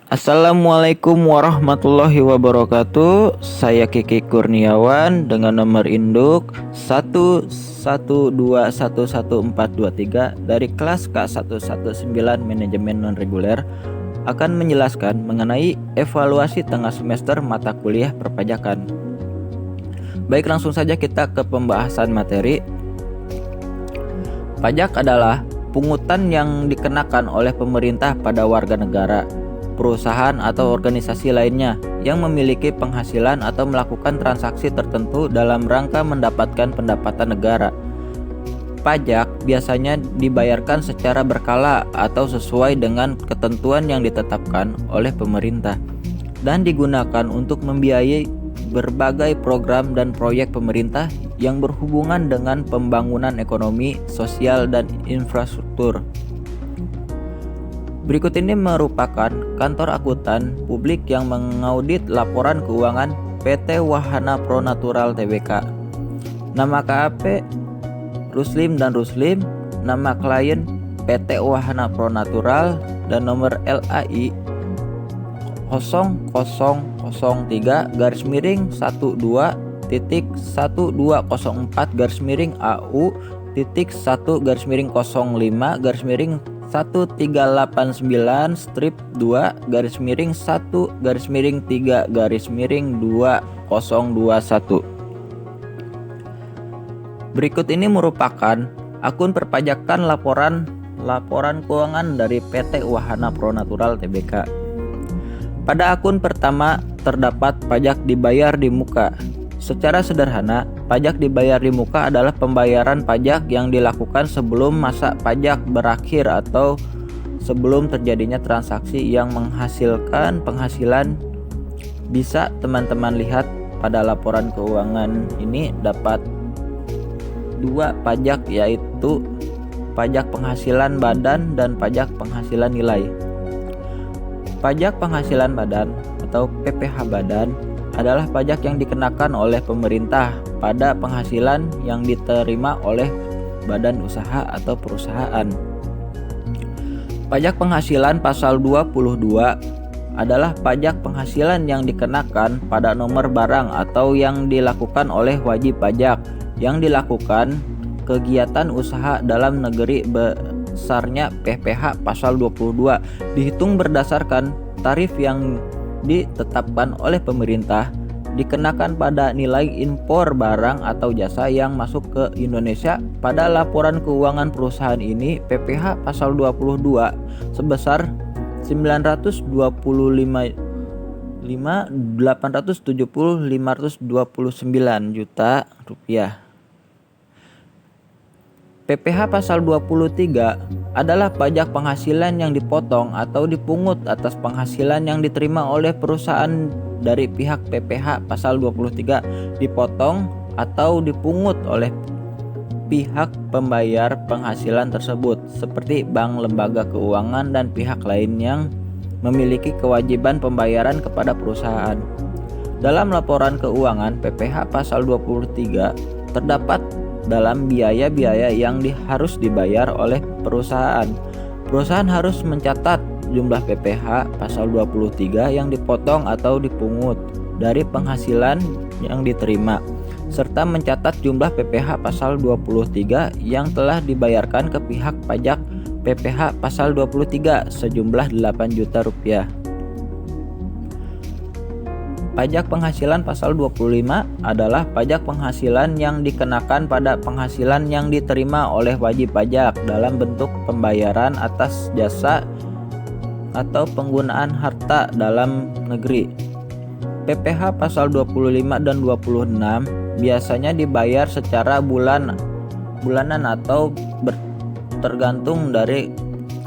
Assalamualaikum warahmatullahi wabarakatuh. Saya Kiki Kurniawan dengan nomor induk 112111423 dari kelas K119 Manajemen Non-Reguler akan menjelaskan mengenai evaluasi tengah semester mata kuliah perpajakan. Baik, langsung saja kita ke pembahasan materi. Pajak adalah pungutan yang dikenakan oleh pemerintah pada warga negara, perusahaan atau organisasi lainnya yang memiliki penghasilan atau melakukan transaksi tertentu dalam rangka mendapatkan pendapatan negara. Pajak biasanya dibayarkan secara berkala atau sesuai dengan ketentuan yang ditetapkan oleh pemerintah dan digunakan untuk membiayai berbagai program dan proyek pemerintah yang berhubungan dengan pembangunan ekonomi, sosial, dan infrastruktur. Berikut ini merupakan kantor akuntan publik yang mengaudit laporan keuangan PT Wahana Pro Natural Tbk. Nama KAP Ruslim dan Ruslim, nama klien PT Wahana Pro Natural, dan nomor LAI 02-12-001-1-2-13-1-3-2-2021. Berikut ini merupakan akun perpajakan laporan keuangan dari PT Wahana Pro Natural Tbk. Pada akun pertama terdapat pajak dibayar di muka. Secara sederhana, pajak dibayar di muka adalah pembayaran pajak yang dilakukan sebelum masa pajak berakhir atau sebelum terjadinya transaksi yang menghasilkan penghasilan. Bisa teman-teman lihat pada laporan keuangan ini dapat dua pajak, yaitu pajak penghasilan badan dan pajak penghasilan nilai. Pajak penghasilan badan atau PPh badan adalah pajak yang dikenakan oleh pemerintah pada penghasilan yang diterima oleh badan usaha atau perusahaan. Pajak penghasilan pasal 22 adalah pajak penghasilan yang dikenakan pada nomor barang atau yang dilakukan oleh wajib pajak yang dilakukan kegiatan usaha dalam negeri besarnya PPh pasal 22 dihitung berdasarkan tarif yang ditetapkan oleh pemerintah, dikenakan pada nilai impor barang atau jasa yang masuk ke Indonesia. Pada laporan keuangan perusahaan ini PPh pasal 22 sebesar 925.870.529 juta rupiah. PPh pasal 23 adalah pajak penghasilan yang dipotong atau dipungut atas penghasilan yang diterima oleh perusahaan dari pihak PPh pasal 23 dipotong atau dipungut oleh pihak pembayar penghasilan tersebut seperti bank, lembaga keuangan, dan pihak lain yang memiliki kewajiban pembayaran kepada perusahaan. Dalam laporan keuangan PPh pasal 23 terdapat dalam biaya-biaya yang harus dibayar oleh perusahaan. Perusahaan harus mencatat jumlah PPh pasal 23 yang dipotong atau dipungut dari penghasilan yang diterima, serta mencatat jumlah PPh pasal 23 yang telah dibayarkan ke pihak pajak PPh pasal 23 sejumlah 8 juta rupiah. Pajak penghasilan pasal 25 adalah pajak penghasilan yang dikenakan pada penghasilan yang diterima oleh wajib pajak dalam bentuk pembayaran atas jasa atau penggunaan harta dalam negeri. PPh pasal 25 dan 26 biasanya dibayar secara bulanan atau tergantung dari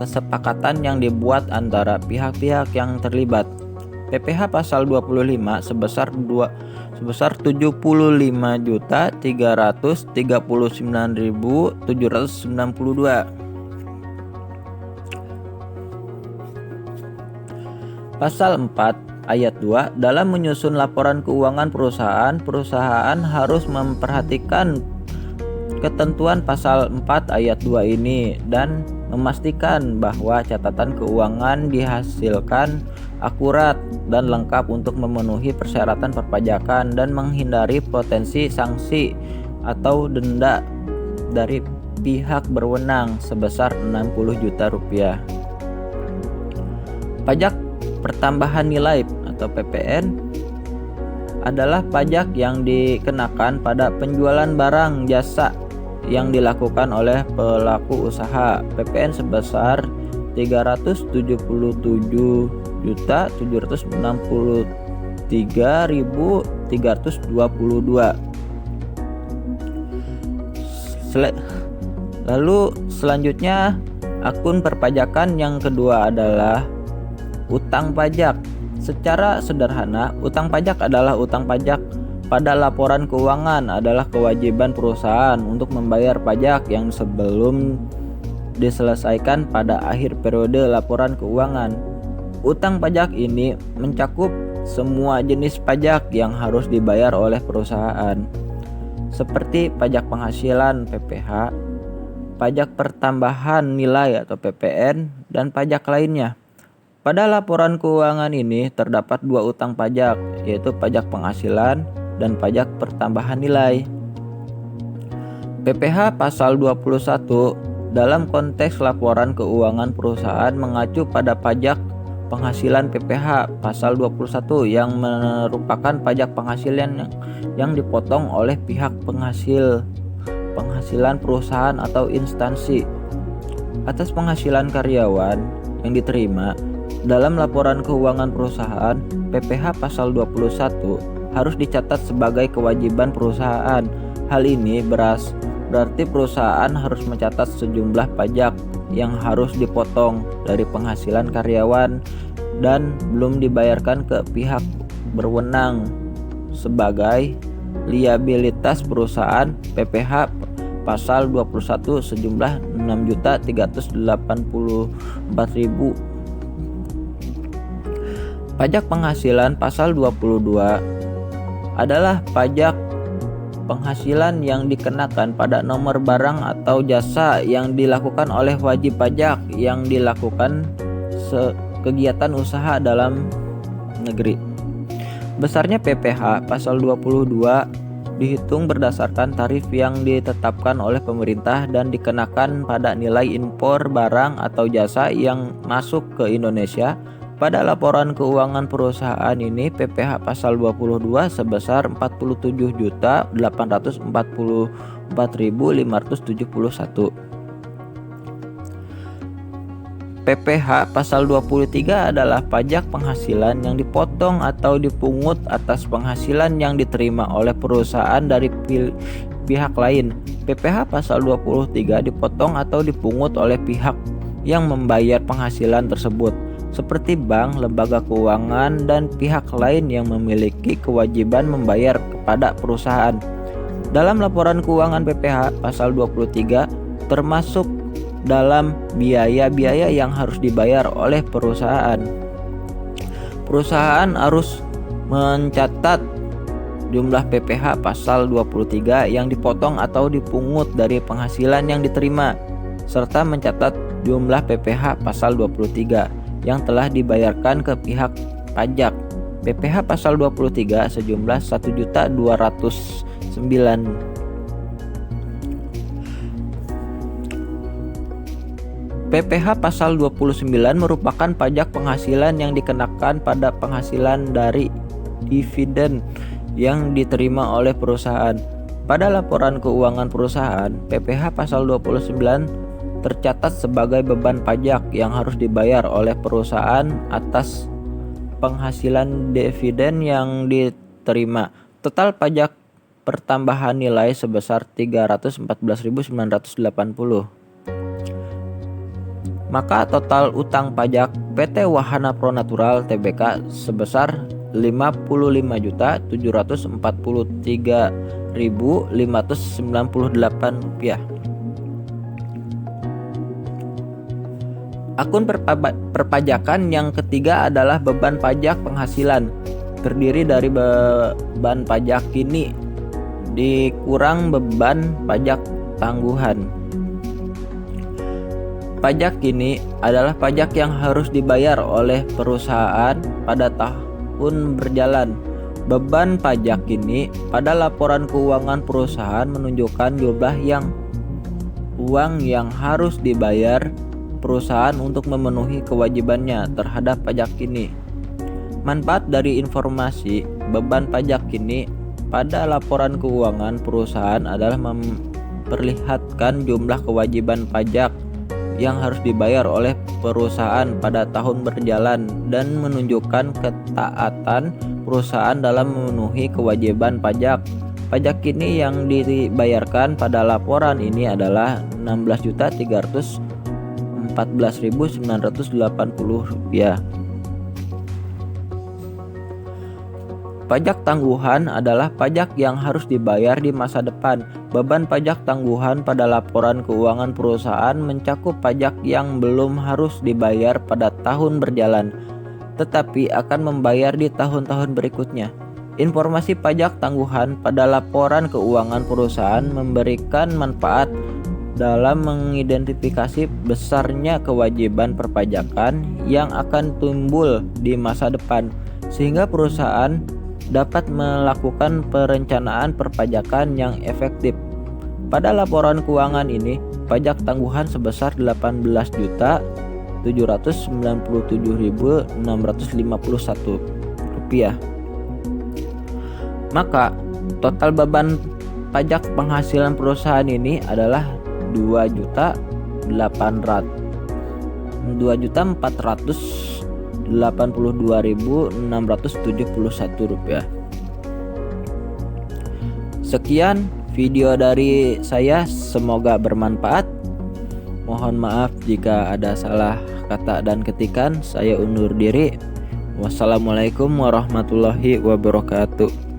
kesepakatan yang dibuat antara pihak-pihak yang terlibat. PPh pasal 25 sebesar 75.339.792. Pasal 4 ayat 2, dalam menyusun laporan keuangan perusahaan harus memperhatikan ketentuan pasal 4 ayat 2 ini dan memastikan bahwa catatan keuangan dihasilkan akurat dan lengkap untuk memenuhi persyaratan perpajakan dan menghindari potensi sanksi atau denda dari pihak berwenang sebesar 60 juta rupiah. Pajak pertambahan nilai atau PPN adalah pajak yang dikenakan pada penjualan barang jasa yang dilakukan oleh pelaku usaha. PPN sebesar 377.763.322. Lalu selanjutnya akun perpajakan yang kedua adalah utang pajak. Secara sederhana, utang pajak adalah utang pajak pada laporan keuangan adalah kewajiban perusahaan untuk membayar pajak yang sebelum diselesaikan pada akhir periode laporan keuangan. Utang pajak ini mencakup semua jenis pajak yang harus dibayar oleh perusahaan, seperti pajak penghasilan (PPH), pajak pertambahan nilai atau PPN, dan pajak lainnya. Pada laporan keuangan ini terdapat dua utang pajak, yaitu pajak penghasilan dan pajak pertambahan nilai. PPH pasal 21 dalam konteks laporan keuangan perusahaan mengacu pada pajak penghasilan PPH pasal 21 yang merupakan pajak penghasilan yang dipotong oleh pihak penghasilan perusahaan atau instansi atas penghasilan karyawan yang diterima dalam laporan keuangan perusahaan. PPH pasal 21 harus dicatat sebagai kewajiban perusahaan. Hal ini berarti perusahaan harus mencatat sejumlah pajak yang harus dipotong dari penghasilan karyawan dan belum dibayarkan ke pihak berwenang sebagai liabilitas perusahaan. PPH pasal 21 sejumlah 6.384.000. Pajak penghasilan pasal 22 adalah pajak penghasilan yang dikenakan pada nomor barang atau jasa yang dilakukan oleh wajib pajak yang dilakukan kegiatan usaha dalam negeri. Besarnya PPH pasal 22 dihitung berdasarkan tarif yang ditetapkan oleh pemerintah dan dikenakan pada nilai impor barang atau jasa yang masuk ke Indonesia. Pada laporan keuangan perusahaan ini, PPH pasal 22 sebesar 47.844.571. PPH pasal 23 adalah pajak penghasilan yang dipotong atau dipungut atas penghasilan yang diterima oleh perusahaan dari pihak lain. PPH pasal 23 dipotong atau dipungut oleh pihak yang membayar penghasilan tersebut, seperti bank, lembaga keuangan, dan pihak lain yang memiliki kewajiban membayar kepada perusahaan. Dalam laporan keuangan PPH pasal 23 termasuk dalam biaya-biaya yang harus dibayar oleh perusahaan. Perusahaan harus mencatat jumlah PPH pasal 23 yang dipotong atau dipungut dari penghasilan yang diterima, serta mencatat jumlah PPH pasal 23 yang telah dibayarkan ke pihak pajak. PPH pasal 23 sejumlah 1.209. PPH pasal 29 merupakan pajak penghasilan yang dikenakan pada penghasilan dari dividen yang diterima oleh perusahaan. Pada laporan keuangan perusahaan, PPH pasal 29 tercatat sebagai beban pajak yang harus dibayar oleh perusahaan atas penghasilan dividen yang diterima. Total pajak pertambahan nilai sebesar 314.980. Maka total utang pajak PT Wahana Pro Natural Tbk sebesar 55.743.598 rupiah. Akun perpajakan yang ketiga adalah beban pajak penghasilan. Terdiri dari beban pajak kini dikurang beban pajak tangguhan. pajak ini adalah pajak yang harus dibayar oleh perusahaan pada tahun berjalan. Beban pajak ini pada laporan keuangan perusahaan menunjukkan jumlah uang yang harus dibayar perusahaan untuk memenuhi kewajibannya terhadap pajak ini. Manfaat dari informasi beban pajak ini pada laporan keuangan perusahaan adalah memperlihatkan jumlah kewajiban pajak yang harus dibayar oleh perusahaan pada tahun berjalan dan menunjukkan ketaatan perusahaan dalam memenuhi kewajiban pajak. Pajak ini yang dibayarkan pada laporan ini adalah Rp16.314.980. Pajak tangguhan adalah pajak yang harus dibayar di masa depan. Beban pajak tangguhan pada laporan keuangan perusahaan mencakup pajak yang belum harus dibayar pada tahun berjalan, tetapi akan membayar di tahun-tahun berikutnya. Informasi pajak tangguhan pada laporan keuangan perusahaan memberikan manfaat dalam mengidentifikasi besarnya kewajiban perpajakan yang akan timbul di masa depan, sehingga perusahaan dapat melakukan perencanaan perpajakan yang efektif. Pada laporan keuangan ini, pajak tangguhan sebesar Rp18.797.651. Maka total beban pajak penghasilan perusahaan ini adalah Rp2.482.671. Sekian video dari saya, semoga bermanfaat. Mohon maaf jika ada salah kata dan ketikan. Saya undur diri. Wassalamualaikum warahmatullahi wabarakatuh.